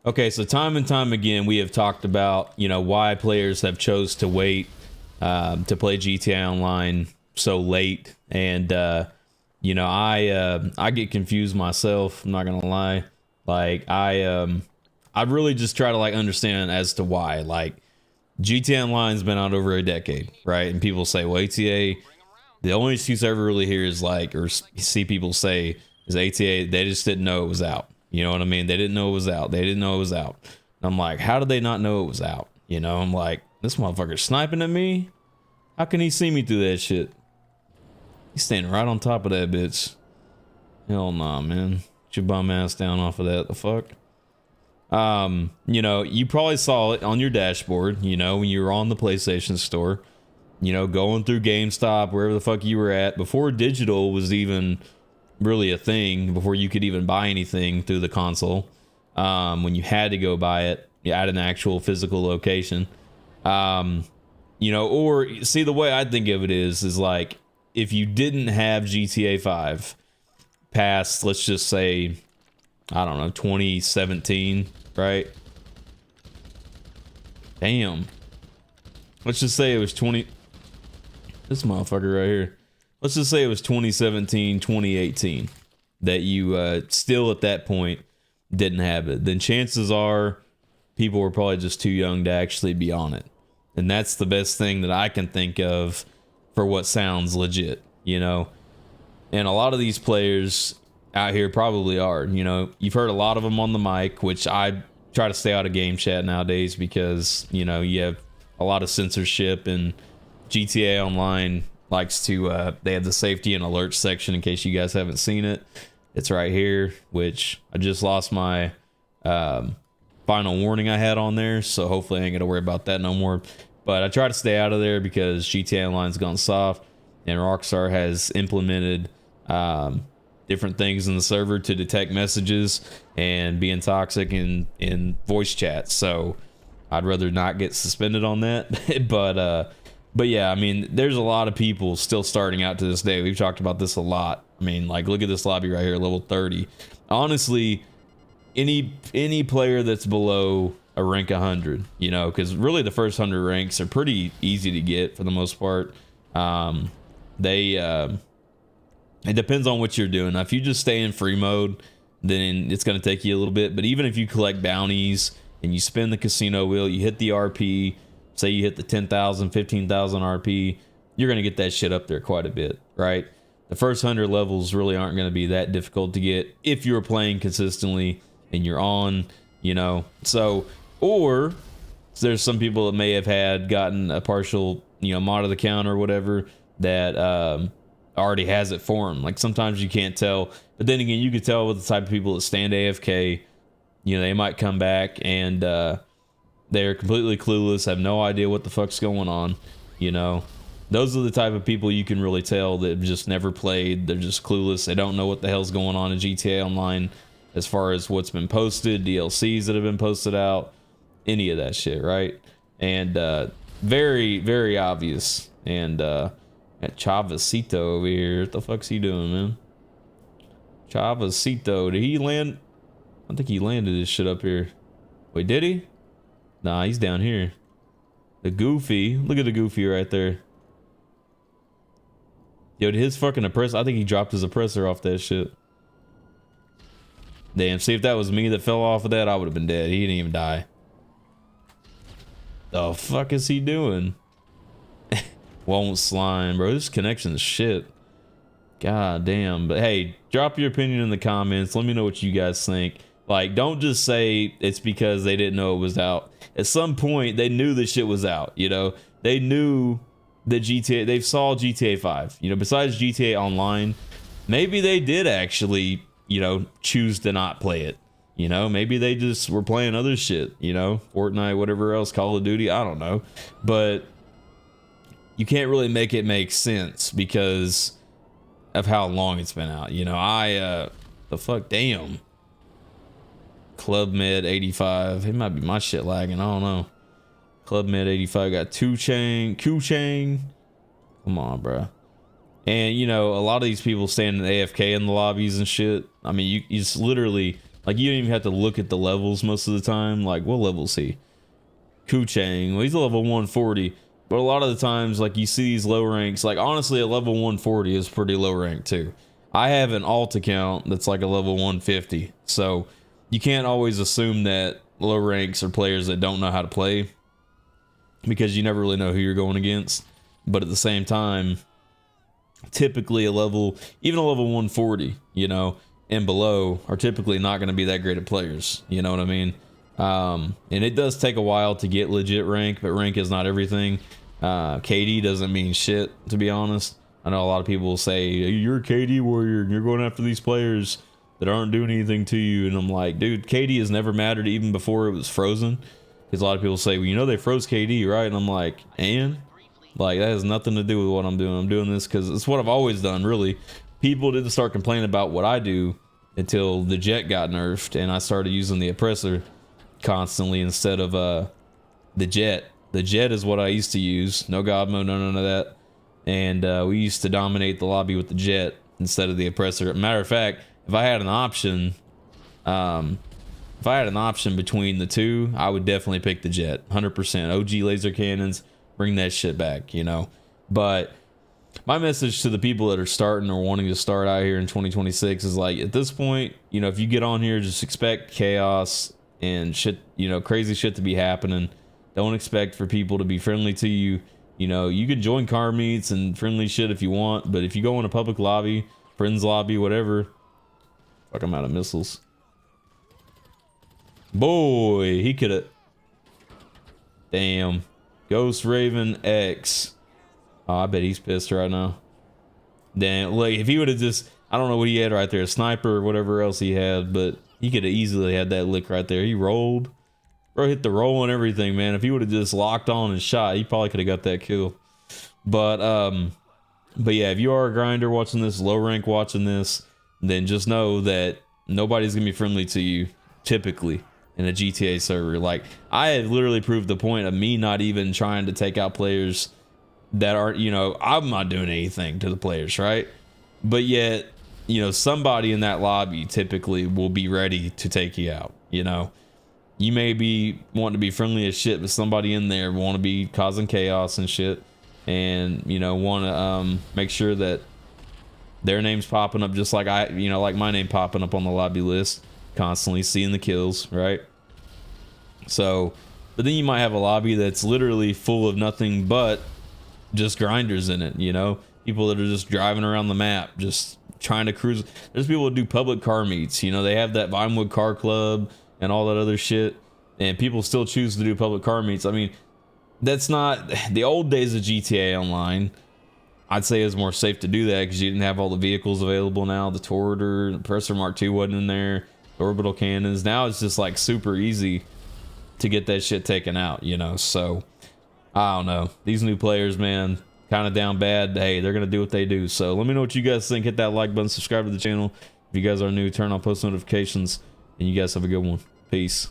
Okay, so time and time again, we have talked about, why players have chose to wait to play GTA Online so late. And, I get confused myself. I'm not going to lie. Like, I really just try to, like, understand as to why. Like, GTA Online's been out over a decade, right? And people say, well, ATA, the only excuse I ever really hear is like, or see people say, is ATA, they just didn't know it was out. You know what I mean? They didn't know it was out. They didn't know it was out. And I'm like, how did they not know it was out? I'm like, this motherfucker's sniping at me. How can he see me through that shit? He's standing right on top of that bitch. Hell nah, man. Get your bum ass down off of that. The fuck? You probably saw it on your dashboard, when you were on the PlayStation Store, going through GameStop, wherever the fuck you were at, before digital was even really a thing, before you could even buy anything through the console, when you had to go buy it at an actual physical location. Or see, the way I think of it is like, if you didn't have GTA 5 past, let's just say, I don't know, 2017, right? Damn. Let's just say it was this motherfucker right here. Let's just say it was 2017, 2018 that you still at that point didn't have it. Then chances are people were probably just too young to actually be on it. And that's the best thing that I can think of for what sounds legit, And a lot of these players out here probably are, you've heard a lot of them on the mic, which I try to stay out of game chat nowadays because, you have a lot of censorship, and GTA Online likes to, they have the safety and alert section in case you guys haven't seen it. It's right here, which I just lost my final warning I had on there, so hopefully I ain't gonna worry about that no more. But I try to stay out of there because GTA Online's gone soft, and Rockstar has implemented different things in the server to detect messages and being toxic in voice chat. So I'd rather not get suspended on that. But yeah, I mean, there's a lot of people still starting out to this day. We've talked about this a lot. I mean, like, look at this lobby right here, level 30. Honestly, any player that's below a rank 100, because really the first 100 ranks are pretty easy to get for the most part. It depends on what you're doing. Now, if you just stay in free mode, then it's going to take you a little bit. But even if you collect bounties and you spin the casino wheel, you hit the RP, say you hit the 10,000, 15,000 RP, you're going to get that shit up there quite a bit, right? The first 100 levels really aren't going to be that difficult to get if you're playing consistently and you're on, So, or there's some people that may have gotten a partial, mod of the count or whatever that already has it for them. Like, sometimes you can't tell, but then again, you can tell with the type of people that stand AFK. They might come back and they're completely clueless, have no idea what the fuck's going on. Those are the type of people you can really tell that have just never played. They're just clueless. They don't know what the hell's going on in GTA Online as far as what's been posted, DLCs that have been posted out, any of that shit, right? And very, very obvious. And at Chavasito over here, what the fuck's he doing, man? Chavasito, did he land? I think he landed this shit up here. Wait, did he? Nah, he's down here. The Goofy, look at the Goofy right there. Yo, did his fucking oppressor, I think he dropped his oppressor off that shit. Damn, see, if that was me that fell off of that, I would have been dead. He didn't even die. The fuck is he doing? Won't slime, bro. This connection's shit. God damn. But hey, drop your opinion in the comments. Let me know what you guys think. Like, don't just say it's because they didn't know it was out. At some point, they knew this shit was out, They knew that GTA, they saw GTA 5. Besides GTA Online, maybe they did actually, choose to not play it. Maybe they just were playing other shit, Fortnite, whatever else, Call of Duty, I don't know. But you can't really make it make sense because of how long it's been out. The fuck, damn. Club Med 85. It might be my shit lagging. I don't know. Club Med 85 got Ku-Chang. Come on, bro. And, a lot of these people standing AFK in the lobbies and shit. I mean, you just literally Like, you don't even have to look at the levels most of the time. Like, what level is he? Ku Chang, well, he's a level 140. But a lot of the times, like, you see these low ranks. Like, honestly, a level 140 is pretty low rank too. I have an alt account that's like a level 150. So you can't always assume that low ranks are players that don't know how to play, because you never really know who you're going against. But at the same time, typically even a level 140, you know, and below are typically not going to be that great at players. You know what I mean? And it does take a while to get legit rank, but rank is not everything. KD doesn't mean shit, to be honest. I know a lot of people will say, you're a KD warrior and you're going after these players that aren't doing anything to you. And I'm like, dude, KD has never mattered even before it was frozen. Because a lot of people say, well, you know, they froze KD, right? And I'm like, and? Like, that has nothing to do with what I'm doing. I'm doing this because it's what I've always done, really. People didn't start complaining about what I do until the jet got nerfed and I started using the oppressor constantly instead of the jet. The jet is what I used to use. No god mode, no none of that. And we used to dominate the lobby with the jet instead of the oppressor. Matter of fact, if I had an option between the two, I would definitely pick the jet. 100%. OG laser cannons, bring that shit back, you know. But my message to the people that are starting or wanting to start out here in 2026 is, like, at this point, you know, if you get on here, just expect chaos and shit, you know, crazy shit to be happening. Don't expect for people to be friendly to you. You know, you can join car meets and friendly shit if you want, but if you go in a public lobby, friends lobby, whatever, fuck, I'm out of missiles. Boy, he could have. Damn. Ghost Raven X. Oh, I bet he's pissed right now. Damn, like, if he would have just, I don't know what he had right there, a sniper or whatever else he had, but he could have easily had that lick right there. He rolled. Bro hit the roll and everything, man. If he would have just locked on and shot, he probably could have got that kill. But yeah, if you are a grinder watching this, low rank watching this, then just know that nobody's gonna be friendly to you, typically, in a GTA server. Like, I have literally proved the point of me not even trying to take out players that aren't, you know, I'm not doing anything to the players, right? But yet, you know, somebody in that lobby typically will be ready to take you out, you know? You may be wanting to be friendly as shit, but somebody in there want to be causing chaos and shit, and, you know, want to make sure that their name's popping up just like like my name popping up on the lobby list, constantly seeing the kills, right? So, but then you might have a lobby that's literally full of nothing but just grinders in it, you know? People that are just driving around the map, just trying to cruise. There's people that do public car meets, you know? They have that Vinewood Car Club and all that other shit, and people still choose to do public car meets. I mean, that's not the old days of GTA Online. I'd say it's more safe to do that because you didn't have all the vehicles available now. The Torter, the Presser Mark II wasn't in there, the orbital cannons. Now it's just like super easy to get that shit taken out, you know? So I don't know, these new players, man, kind of down bad. Hey, they're gonna do what they do. So let me know what you guys think. Hit that like button, subscribe to the channel if you guys are new, turn on post notifications, and you guys have a good one. Peace.